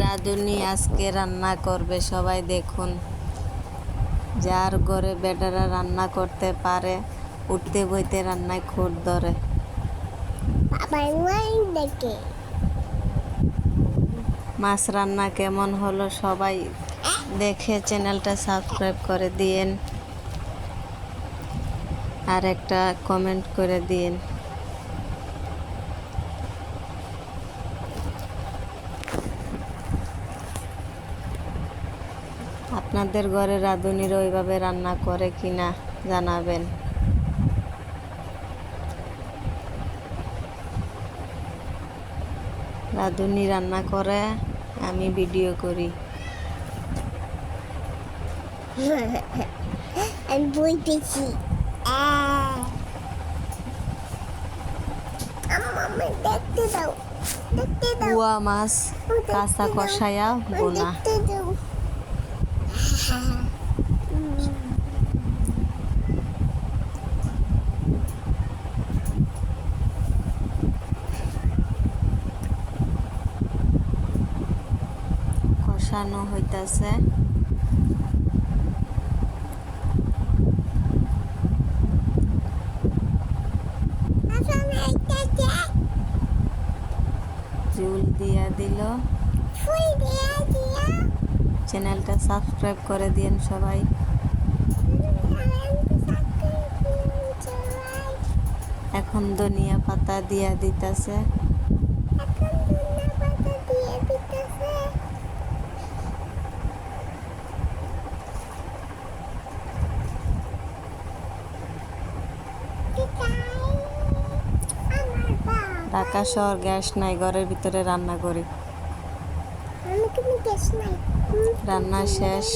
রাঁধুনি আজকে রান্না করবে, সবাই দেখুন। যার ঘরে বেটারা রান্না করতে পারে, উঠতে বইতে রান্নায় খুঁত ধরে। মাছ রান্না কেমন হলো সবাই দেখে চ্যানেলটা সাবস্ক্রাইব করে দিয়েন, আর একটা কমেন্ট করে দিন। আপনাদের ঘরে রাঁধুনিরা ওইভাবে রান্না করে কিনা জানাবেন। রাঁধুনি রান্না করে, আমি ভিডিও করি। আমি বইতেছি। দেখতে দাও, দেখতে দাও। বুয়া মাছ কাঁচা কষায়া বোনা। দেখতে দাও। কষানো হইতাছে। ঝুল দিয়া দিল। চ্যানেলটা সাবস্ক্রাইব করে দিন সবাই। এখন ধনিয়া পাতা দিয়া দিতেছে। ঢাকা শহর গ্যাস নাই, ঘরের ভিতরে রান্না করি। রান্না শেষ।